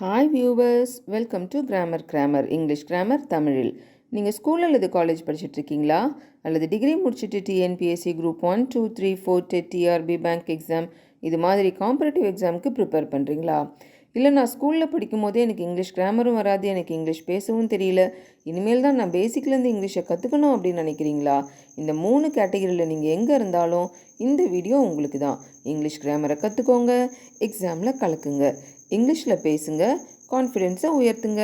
Hi viewers, welcome to grammar English grammar தமிழில். நீங்கள் school அல்லது காலேஜ் படிச்சுட்ருக்கீங்களா? அல்லது டிகிரி முடிச்சுட்டு TNPSC group 1, 2, 3, 4 TET, TRB, bank exam இது மாதிரி காம்பரேட்டிவ் எக்ஸாமுக்கு ப்ரிப்பேர் பண்ணுறீங்களா? இல்லை, நான் ஸ்கூலில் படிக்கும் போதே எனக்கு இங்கிலீஷ் கிராமரும் வராது, எனக்கு இங்கிலீஷ் பேசவும் தெரியல, இனிமேல் தான் நான் பேசிக்லேருந்து இங்கிலீஷை கற்றுக்கணும் அப்படின்னு நினைக்கிறீங்களா? இந்த 3 கேட்டகரியில் நீங்கள் எங்கே இருந்தாலும் இந்த வீடியோ உங்களுக்கு தான். இங்கிலீஷ் கிராமரை கற்றுக்கோங்க, எக்ஸாமில் கலக்குங்க, இங்கிலீஷில் பேசுங்க, கான்ஃபிடென்ஸை உயர்த்துங்க.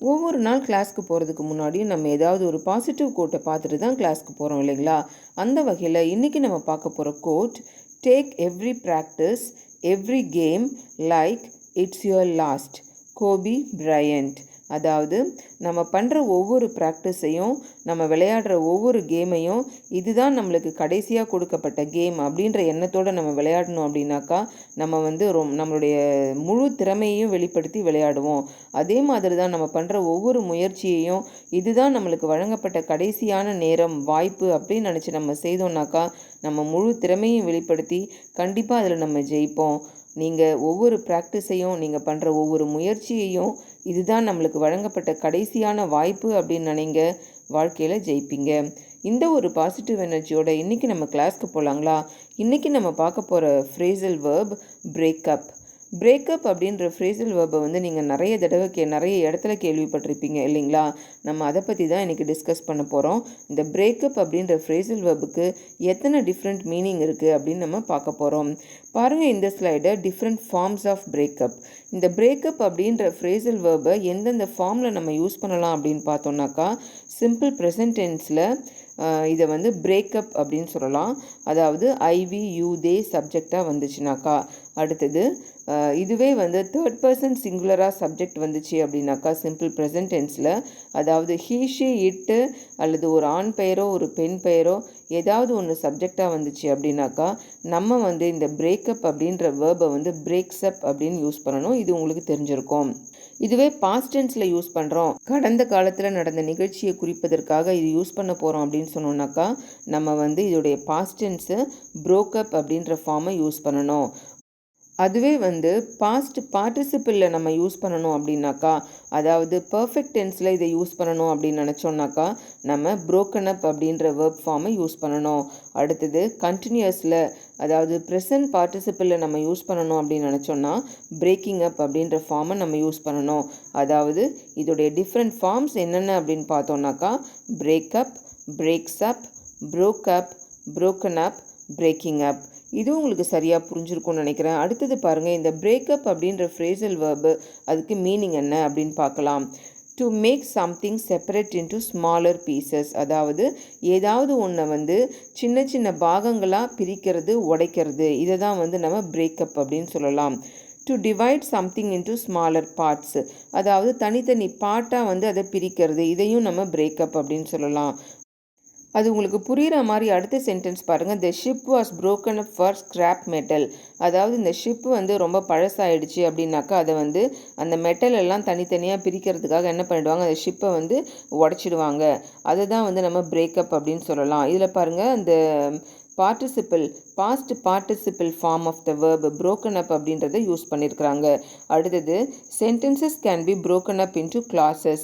ஒவ்வொரு நாள் கிளாஸ்க்கு போகிறதுக்கு முன்னாடியும் நம்ம ஏதாவது ஒரு பாசிட்டிவ் கோட்டை பார்த்துட்டு தான் கிளாஸ்க்கு போகிறோம் இல்லைங்களா? அந்த வகையில் இன்றைக்கி நம்ம பார்க்க போகிற quote, take every practice every game like it's your last. Kobe Bryant. அதாவது நம்ம பண்ணுற ஒவ்வொரு ப்ராக்டிஸையும், நம்ம விளையாடுற ஒவ்வொரு கேமையும் இதுதான் நம்மளுக்கு கடைசியாக கொடுக்கப்பட்ட கேம் அப்படின்ற எண்ணத்தோடு நம்ம விளையாடணும். அப்படின்னாக்கா நம்ம வந்து நம்மளுடைய முழு திறமையையும் வெளிப்படுத்தி விளையாடுவோம். அதே மாதிரி தான் நம்ம பண்ணுற ஒவ்வொரு முயற்சியையும் இதுதான் நம்மளுக்கு வழங்கப்பட்ட கடைசியான நேரம், வாய்ப்பு அப்படின்னு நினச்சி நம்ம செய்தோம்னாக்கா நம்ம முழு திறமையும் வெளிப்படுத்தி கண்டிப்பாக அதில் நம்ம ஜெயிப்போம். நீங்கள் ஒவ்வொரு ப்ராக்டிஸையும், நீங்கள் பண்ணுற ஒவ்வொரு முயற்சியையும் இதுதான் நம்மளுக்கு வழங்கப்பட்ட கடைசியான வாய்ப்பு அப்படின்னு நினைங்க, வாழ்க்கையில் ஜெயிப்பீங்க. இந்த ஒரு பாசிட்டிவ் எனர்ஜியோட இன்றைக்கி நம்ம கிளாஸ்க்கு போகலாங்களா? இன்றைக்கி நம்ம பார்க்க போகிற ஃப்ரேசல் வேர்ப் பிரேக்கப். பிரேக்கப் அப்படின்ற ஃப்ரேசல் வேர்பை வந்து நீங்கள் நிறைய இடத்துல கேள்விப்பட்டிருப்பீங்க இல்லைங்களா? நம்ம அதை பற்றி தான் இன்றைக்கி டிஸ்கஸ் பண்ண போகிறோம். இந்த பிரேக்கப் அப்படின்ற ஃப்ரேசல் வேர்புக்கு எத்தனை டிஃப்ரெண்ட் மீனிங் இருக்குது அப்படின்னு நம்ம பார்க்க போகிறோம். பாருங்கள் இந்த ஸ்லைடை, டிஃப்ரெண்ட் ஃபார்ம்ஸ் ஆஃப் பிரேக்கப். இந்த பிரேக்கப் அப்படின்ற ஃப்ரேசல் வேர்பை எந்தெந்த ஃபார்மில் நம்ம யூஸ் பண்ணலாம் அப்படின்னு பார்த்தோம்னாக்கா, சிம்பிள் ப்ரெசன்ட் டென்ஸில் இதை வந்து பிரேக்கப் அப்படின்னு சொல்லலாம். அதாவது ஐவி யூ தே சப்ஜெக்டாக வந்துச்சுனாக்கா. அடுத்தது இதுவே வந்து தேர்ட் பர்சன் சிங்குலராக சப்ஜெக்ட் வந்துச்சு அப்படின்னாக்கா சிம்பிள் ப்ரெசன்ட் டென்ஸில், அதாவது ஹீ ஷி இட்டு அல்லது ஒரு ஆண் பெயரோ ஒரு பெண் பெயரோ ஏதாவது ஒன்று சப்ஜெக்டாக வந்துச்சு அப்படின்னாக்கா நம்ம வந்து இந்த பிரேக்கப் அப்படின்ற வேர்பை வந்து பிரேக்ஸ்அப் அப்படின்னு யூஸ் பண்ணணும். இது உங்களுக்கு தெரிஞ்சிருக்கும். இதுவே பாஸ்ட் டென்ஸில் யூஸ் பண்ணுறோம், கடந்த காலத்தில் நடந்த நிகழ்ச்சியை குறிப்பதற்காக இது யூஸ் பண்ண போகிறோம் அப்படின்னு சொன்னோம்னாக்கா நம்ம வந்து இதோடைய பாஸ்ட் டென்ஸு ப்ரோக்கப் அப்படின்ற ஃபார்மை யூஸ் பண்ணணும். அதுவே வந்து பாஸ்ட் பார்ட்டிசிபிளில் நம்ம யூஸ் பண்ணணும் அப்படின்னாக்கா, அதாவது பர்ஃபெக்ட் டென்ஸில் இதை யூஸ் பண்ணணும் அப்படின்னு நினச்சோன்னாக்கா நம்ம ப்ரோக்கன் அப் அப்படின்ற வேர்ப் ஃபார்மை யூஸ் பண்ணணும். அடுத்தது கண்டினியூஸில், அதாவது ப்ரெசன்ட் பார்ட்டிசிபிளில் நம்ம யூஸ் பண்ணணும் அப்படின்னு நினச்சோன்னா பிரேக்கிங் அப் அப்படின்ற ஃபார்மை நம்ம யூஸ் பண்ணணும். அதாவது இதோடைய டிஃப்ரெண்ட் ஃபார்ம்ஸ் என்னென்ன அப்படின்னு பார்த்தோன்னாக்கா பிரேக்கப், பிரேக்ஸ் அப், ப்ரோக் அப், ப்ரோக்கன் அப், பிரேக்கிங் அப். இது உங்களுக்கு சரியாக புரிஞ்சிருக்கும்னு நினைக்கிறேன். அடுத்தது பாருங்கள், இந்த பிரேக்கப் அப்படின்ற ஃப்ரேசல் வேர்பு அதுக்கு மீனிங் என்ன அப்படின்னு பார்க்கலாம். To make something separate into smaller pieces. அதாவது ஏதாவது ஒன்றை வந்து சின்ன சின்ன பாகங்களாக பிரிக்கிறது, உடைக்கிறது, இதை தான் வந்து நம்ம பிரேக்கப் அப்படின்னு சொல்லலாம். To divide something into smaller parts. அதாவது தனித்தனி பார்ட்டாக வந்து அதை பிரிக்கிறது, இதையும் நம்ம பிரேக்கப் அப்படின்னு சொல்லலாம். அது உங்களுக்கு புரிகிற மாதிரி அடுத்த சென்டென்ஸ் பாருங்கள். The ship was broken up for scrap metal. அதாவது இந்த ஷிப்பு வந்து ரொம்ப பழசாயிடுச்சு அப்படின்னாக்கா அதை வந்து அந்த மெட்டல் எல்லாம் தனித்தனியாக பிரிக்கிறதுக்காக என்ன பண்ணிடுவாங்க, அந்த ஷிப்பை வந்து உடச்சிடுவாங்க. அதை தான் வந்து நம்ம பிரேக்கப் அப்படின்னு சொல்லலாம். இதில் பாருங்கள், அந்த past participle form of the verb broken up அப்படின்றத யூஸ் பண்ணியிருக்கிறாங்க. அடுத்தது sentences can be broken up into clauses.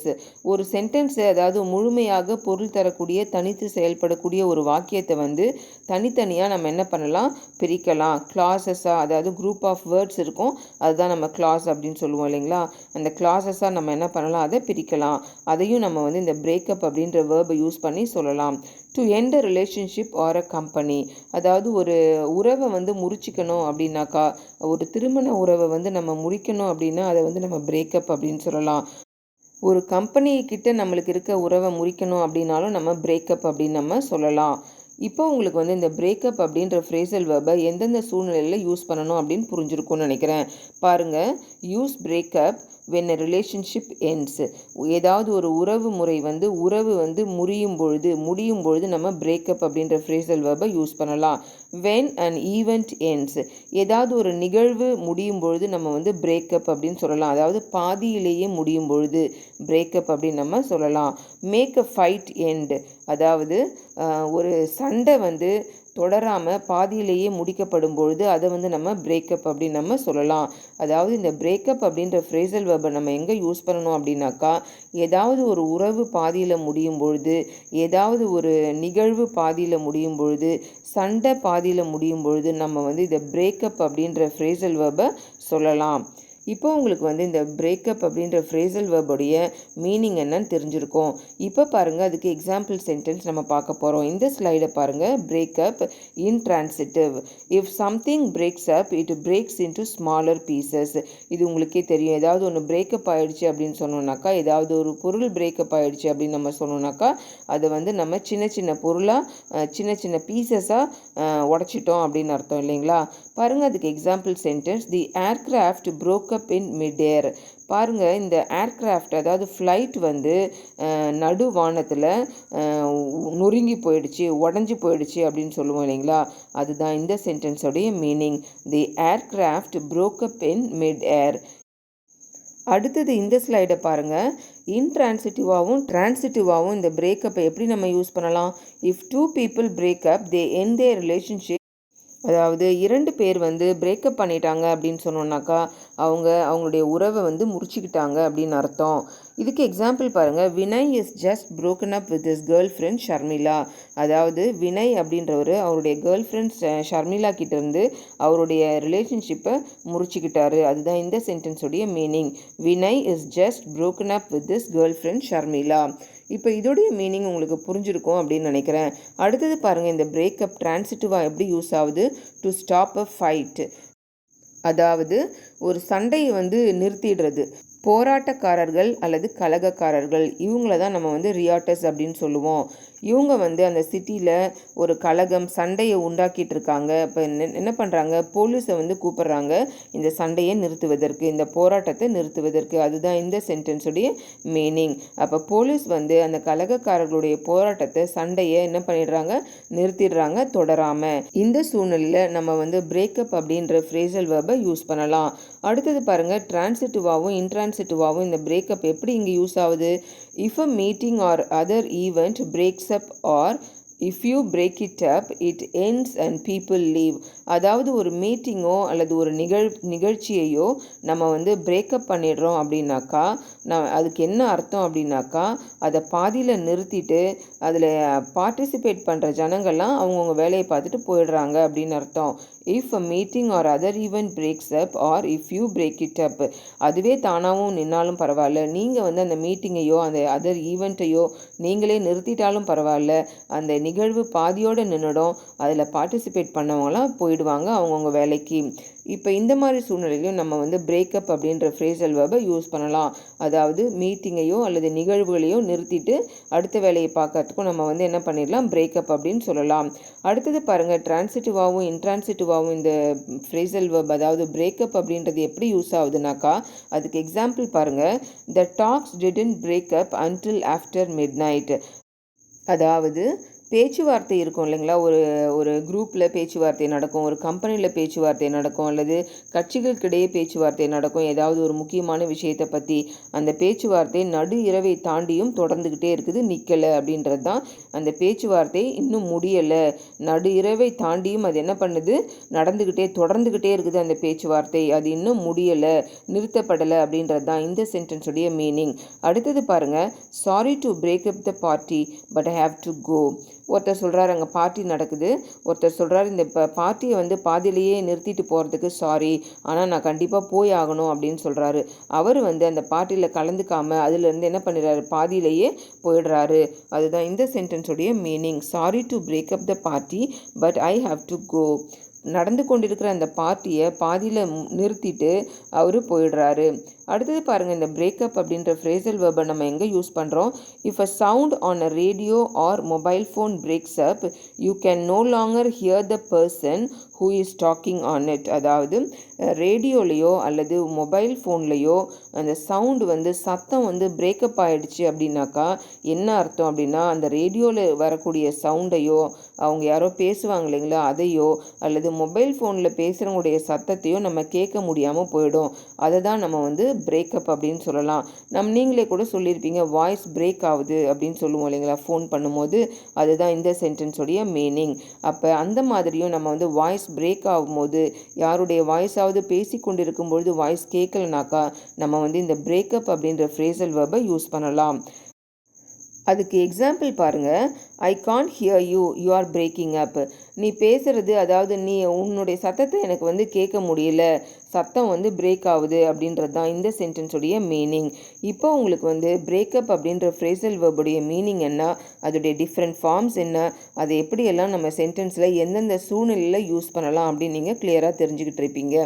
ஒரு சென்டென்ஸை, அதாவது முழுமையாக பொருள் தரக்கூடிய தனித்து செயல்படக்கூடிய ஒரு வாக்கியத்தை வந்து தனித்தனியாக நம்ம என்ன பண்ணலாம், பிரிக்கலாம். கிளாஸஸாக, அதாவது குரூப் ஆஃப் வேர்ட்ஸ் இருக்கும், அதுதான் நம்ம கிளாஸ் அப்படின்னு சொல்லுவோம் இல்லைங்களா? அந்த கிளாஸஸாக நம்ம என்ன பண்ணலாம், அதை பிரிக்கலாம். அதையும் நம்ம வந்து இந்த பிரேக்கப் அப்படின்ற வேர்பை யூஸ் பண்ணி சொல்லலாம். To end a relationship or a company. அதாவது ஒரு உறவை வந்து முறிச்சிக்கணும் அப்படின்னாக்கா, ஒரு திருமண உறவை வந்து நம்ம முடிக்கணும் அப்படின்னா அதை வந்து நம்ம பிரேக்கப் அப்படின்னு சொல்லலாம். ஒரு கம்பெனிக்கிட்ட நம்மளுக்கு இருக்க உறவை முறிக்கணும் அப்படின்னாலும் நம்ம பிரேக்கப் அப்படின்னு நம்ம சொல்லலாம். இப்போ உங்களுக்கு வந்து இந்த பிரேக்கப் அப்படின்ற ஃப்ரேசல் வேர்பை எந்தெந்த சூழ்நிலையில் யூஸ் பண்ணணும் அப்படின்னு புரிஞ்சிருக்கும்னு நினைக்கிறேன். பாருங்கள், use breakup when a relationship ends. ஏதாவது ஒரு உறவு வந்து முடியும் பொழுது நம்ம பிரேக்கப் அப்படின்ற ஃப்ரேசல் வேர்பை யூஸ் பண்ணலாம். when an event ends, ஏதாவது ஒரு நிகழ்வு முடியும் பொழுது நம்ம வந்து பிரேக்கப் அப்படின்னு சொல்லலாம். அதாவது பாதியிலேயே முடியும் பொழுது பிரேக்கப் அப்படின்னு நம்ம சொல்லலாம். மேக் அ ஃபைட் எண்ட், அதாவது ஒரு சண்டை வந்து தொடராமல் பாதியிலேயே முடிக்கப்படும் பொழுது அதை வந்து நம்ம பிரேக்கப் அப்படின்னு நம்ம சொல்லலாம். அதாவது இந்த பிரேக்கப் அப்படின்ற ஃப்ரேசல் வெர்பை நம்ம எங்கே யூஸ் பண்ணணும் அப்படின்னாக்கா, ஏதாவது ஒரு உறவு பாதியில் முடியும் பொழுது, ஏதாவது ஒரு நிகழ்வு பாதியில் முடியும் பொழுது, சண்டை பாதியில் முடியும் பொழுது நம்ம வந்து இதை பிரேக்கப் அப்படின்ற ஃப்ரேசல் வெர்பை சொல்லலாம். இப்போ உங்களுக்கு வந்து இந்த பிரேக்கப் அப்படின்ற ஃப்ரேசல் வெர்புடைய மீனிங் என்னன்னு தெரிஞ்சிருக்கும். இப்போ பாருங்கள், அதுக்கு எக்ஸாம்பிள் சென்டென்ஸ் நம்ம பார்க்க போகிறோம். இந்த ஸ்லைடை பாருங்கள். Break up intransitive. If something breaks up it breaks into smaller pieces. இது உங்களுக்கே தெரியும். ஏதாவது ஒன்று பிரேக்கப் ஆகிடுச்சு அப்படின்னு சொன்னோம்னாக்கா, ஏதாவது ஒரு பொருள் பிரேக்கப் ஆகிடுச்சு அப்படின்னு நம்ம சொன்னோம்னாக்கா, அதை வந்து நம்ம சின்ன சின்ன பொருளாக சின்ன சின்ன பீசஸாக உடச்சிட்டோம் அப்படின்னு அர்த்தம் இல்லைங்களா? பாருங்கள், அதுக்கு example sentence. The aircraft broke up in mid-air. பாருங்கள், இந்த ஏர்க்ராஃப்ட் அதாவது ஃப்ளைட் வந்து நடுவானத்தில் நொறுங்கி போயிடுச்சு, உடஞ்சி போயிடுச்சு அப்படின்னு சொல்லுவோம் இல்லைங்களா? அதுதான் இந்த சென்டென்ஸோடைய meaning. The aircraft broke up in mid-air. அடுத்தது இந்த ஸ்லைடை பாருங்கள். இன்ட்ரான்சிட்டிவாகவும் டிரான்சிட்டிவாகவும் இந்த பிரேக்கப்பை எப்படி நம்ம யூஸ் பண்ணலாம்? If 2 people break up they end their relationship. அதாவது 2 பேர் வந்து பிரேக்கப் பண்ணிட்டாங்க அப்படின்னு சொன்னோன்னாக்கா, அவங்களுடைய உறவை வந்து முறிச்சுக்கிட்டாங்க அப்படின்னு அர்த்தம். இதுக்கு எக்ஸாம்பிள் பாருங்கள். Vinay is just broken up with his girlfriend Sharmila. அதாவது வினய் அப்படின்றவர் அவருடைய கேர்ள் ஃப்ரெண்ட் ஷர்மிளா கிட்டேருந்து அவருடைய ரிலேஷன்ஷிப்பை முறிச்சுக்கிட்டாரு. அதுதான் இந்த சென்டென்ஸோடைய meaning. Vinay is just broken up with his girlfriend Sharmila. இப்போ இதோடைய மீனிங் உங்களுக்கு புரிஞ்சிருக்கும் அப்படின்னு நினைக்கிறேன். அடுத்தது பாருங்கள், இந்த பிரேக்கப் டிரான்சிட்டிவாக எப்படி யூஸ் ஆகுது? To stop a fight. அதாவது ஒரு சண்டையை வந்து நிறுத்திடுறது. போராட்டக்காரர்கள் அல்லது கலகக்காரர்கள் இவங்கள தான் நம்ம வந்து ரியாட்டர்ஸ் அப்படின்னு சொல்லுவோம். இவங்க வந்து அந்த சிட்டியில் ஒரு கலகம் சண்டையை உண்டாக்கிட்டு இருக்காங்க. இப்போ என்ன பண்ணுறாங்க? போலீஸை வந்து கூப்பிட்றாங்க இந்த சண்டையை நிறுத்துவதற்கு, இந்த போராட்டத்தை நிறுத்துவதற்கு. அதுதான் இந்த சென்டென்ஸுடைய மீனிங். அப்போ போலீஸ் வந்து அந்த கலகக்காரர்களுடைய போராட்டத்தை சண்டையை என்ன பண்ணிடுறாங்க? நிறுத்திடுறாங்க தொடராமல். இந்த சூழ்நிலையில் நம்ம வந்து பிரேக்கப் அப்படின்ற ஃப்ரேசல் வெர்பை யூஸ் பண்ணலாம். அடுத்தது பாருங்கள், டிரான்சிட்டிவாகவும் இன்ட்ரான்சிட்டிவாகவும் இந்த பிரேக்கப் எப்படி இங்கே யூஸ் ஆகுது? If a meeting or other event breaks up or if you break it up it ends and people leave. அதாவது ஒரு மீட்டிங்கோ அல்லது ஒரு நிகழ்ச்சியையோ நம்ம வந்து பிரேக்கப் பண்ணிடுறோம் அப்படின்னாக்கா, அதுக்கு என்ன அர்த்தம் அப்படின்னாக்கா, அதை பாதியில் நிறுத்திட்டு அதில் பார்ட்டிசிபேட் பண்ணுற ஜனங்கள்லாம் அவங்கவுங்க வேலையை பார்த்துட்டு போயிடுறாங்க அப்படின்னு அர்த்தம். If a meeting or other event breaks up or if you break it up. அதுவே தானாகவும் நின்னாலும் பரவாயில்ல, நீங்கள் வந்து அந்த மீட்டிங்கையோ அந்த அதர் ஈவெண்ட்டையோ நீங்களே நிறுத்திட்டாலும் பரவாயில்ல, அந்த நிகழ்வு பாதியோடு நின்றுடும். அதில் பார்ட்டிசிபேட் பண்ணவங்களாம் போயிடுவாங்க அவங்கவுங்க வேலைக்கு. இப்போ இந்த மாதிரி சூழ்நிலையிலையும் நம்ம வந்து பிரேக்கப் அப்படின்ற ஃப்ரேசல் வெர்பை யூஸ் பண்ணலாம். அதாவது மீட்டிங்கையோ அல்லது நிகழ்வுகளையோ நிறுத்திட்டு அடுத்த வேலையை பார்க்கறதுக்கும் நம்ம வந்து என்ன பண்ணிடலாம்? பிரேக்கப் அப்படின்னு சொல்லலாம். அடுத்தது பாருங்கள், டிரான்சிட்டிவாகவும் இன்ட்ரான்சிட்டிவாகவும் இந்த ஃப்ரேசல் வெர்ப் அதாவது பிரேக்கப் அப்படின்றது எப்படி யூஸ் ஆகுதுனாக்கா, அதுக்கு எக்ஸாம்பிள் பாருங்கள். The talks didn't break up until after midnight. அதாவது பேச்சுவார்த்தை இருக்கும் இல்லைங்களா? ஒரு குரூப்பில் பேச்சுவார்த்தை நடக்கும், ஒரு கம்பெனியில் பேச்சுவார்த்தை நடக்கும், அல்லது கட்சிகளுக்கிடையே பேச்சுவார்த்தை நடக்கும். ஏதாவது ஒரு முக்கியமான விஷயத்தை பற்றி அந்த பேச்சுவார்த்தை நடு இரவை தாண்டியும் தொடர்ந்துக்கிட்டே இருக்குது, நிற்கலை அப்படின்றது தான். அந்த பேச்சுவார்த்தை இன்னும் முடியலை, நடு இரவை தாண்டியும் அது என்ன பண்ணுது? தொடர்ந்துக்கிட்டே இருக்குது அந்த பேச்சுவார்த்தை, அது இன்னும் முடியலை, நிறுத்தப்படலை அப்படின்றது தான் இந்த சென்டென்ஸுடைய மீனிங். அடுத்தது பாருங்கள். Sorry to break up the party but I have to go. ஒருத்தர் சொல்கிறார், அங்கே பார்ட்டி நடக்குது. ஒருத்தர் சொல்கிறார், இந்த பார்ட்டியை வந்து பாதியிலேயே நிறுத்திட்டு போகிறதுக்கு சாரி, ஆனால் நான் கண்டிப்பாக போய் ஆகணும் அப்படின்னு சொல்கிறாரு. அவர் வந்து அந்த பார்ட்டியில் கலந்துக்காமல் அதிலேருந்து என்ன பண்ணிடுறாரு? பாதியிலேயே போயிடுறாரு. அதுதான் இந்த சென்டென்ஸுடைய meaning. Sorry to break up the party but I have to go. நடந்து கொண்டிருக்கிற அந்த பார்ட்டியை பாதியில் நிறுத்திட்டு அவர் போயிடுறாரு. அடுத்தது பாருங்கள், இந்த பிரேக்கப் அப்படின்ற ஃப்ரேசல் வெர்பை நம்ம எங்கே யூஸ் பண்ணுறோம்? If a sound on a radio or mobile phone breaks up you can no longer hear the person who is talking on it. அதாவது ரேடியோலையோ அல்லது மொபைல் ஃபோன்லேயோ அந்த சவுண்டு வந்து சத்தம் வந்து பிரேக்கப் ஆகிடுச்சு அப்படின்னாக்கா என்ன அர்த்தம் அப்படின்னா, அந்த ரேடியோவில் வரக்கூடிய சவுண்டையோ அவங்க யாரோ பேசுவாங்க இல்லைங்களா அதையோ அல்லது மொபைல் ஃபோனில் பேசுகிறவங்களுடைய சத்தத்தையோ நம்ம கேட்க முடியாமல் போயிடும். அதை தான் நம்ம வந்து பிரேக்கப் அப்படின்னு சொல்லலாம். நீங்களே கூட சொல்லியிருப்பீங்க, வாய்ஸ் பிரேக் ஆகுது அப்படின்னு சொல்லுவோம் இல்லைங்களா ஃபோன் பண்ணும்போது. அதுதான் இந்த சென்டென்ஸோடைய மீனிங். அப்போ அந்த மாதிரியும் நம்ம வந்து வாய்ஸ் பிரேக் ஆகும்போது, யாருடைய வாய்ஸாவது பேசி கொண்டு இருக்கும்பொழுது வாய்ஸ் கேட்கலனாக்கா நம்ம வந்து இந்த பிரேக்கப் அப்படின்ற ஃப்ரேசல் வெர்பை யூஸ் பண்ணலாம். அதுக்கு எக்ஸாம்பிள் பாருங்கள். I can't here you, you are braking அப். நீ பேசுகிறது, அதாவது உன்னுடைய சத்தத்தை எனக்கு வந்து கேட்க முடியல, சத்தம் வந்து பிரேக் ஆகுது அப்படின்றது தான் இந்த சென்டென்ஸுடைய மீனிங். இப்போ உங்களுக்கு வந்து பிரேக்கப் அப்படின்ற ஃப்ரேசல் வெர்புடைய மீனிங் என்ன, அதோடைய டிஃப்ரெண்ட் ஃபார்ம்ஸ் என்ன, அதை எப்படியெல்லாம் நம்ம சென்டென்ஸில் எந்தெந்த சூழ்நிலையில் யூஸ் பண்ணலாம் அப்படின்னு நீங்கள் கிளியராக தெரிஞ்சுக்கிட்டு இருப்பீங்க.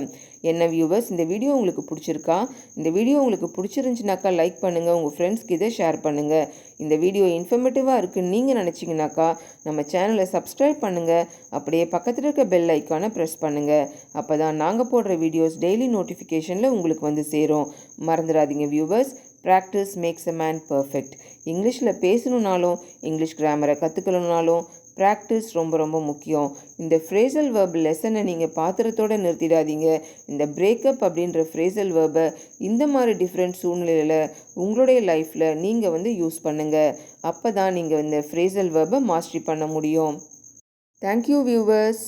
என்ன வியூவர்ஸ், இந்த வீடியோ உங்களுக்கு பிடிச்சிருக்கா? இந்த வீடியோ உங்களுக்கு பிடிச்சிருந்துச்சுனாக்கா லைக் பண்ணுங்கள், உங்கள் ஃப்ரெண்ட்ஸ்க்கு இதை ஷேர் பண்ணுங்கள். இந்த வீடியோ இன்ஃபர்மேட்டிவாக இருக்குன்னு நீங்கள் நினச்சிங்கனாக்கா நம்ம சேனலை சப்ஸ்கிரைப் பண்ணுங்கள், அப்படியே பக்கத்தில் இருக்க பெல் ஐக்கானை ப்ரெஸ் பண்ணுங்கள். அப்போ தான் நாங்கள் போடுற வீடியோஸ் டெய்லி நோட்டிஃபிகேஷனில் உங்களுக்கு வந்து சேரும். மறந்துடாதீங்க viewers, practice makes a man perfect. இங்கிலீஷில் பேசணுன்னாலும், இங்கிலீஷ் கிராமரை கற்றுக்கணுன்னாலும் ப்ராக்டிஸ் ரொம்ப ரொம்ப முக்கியம். இந்த ஃப்ரேசல் வெர்ப் லெசனை நீங்கள் பாத்திரத்தோடு நிறுத்திடாதீங்க. இந்த பிரேக்கப் அப்படின்ற ஃப்ரேசல் வெர்பை இந்த மாதிரி டிஃப்ரெண்ட் சூழ்நிலையில் உங்களுடைய லைஃப்பில் நீங்கள் வந்து யூஸ் பண்ணுங்கள். அப்போ தான் நீங்கள் இந்த ஃப்ரேசல் வெர்பை மாஸ்டரி பண்ண முடியும். Thank you viewers.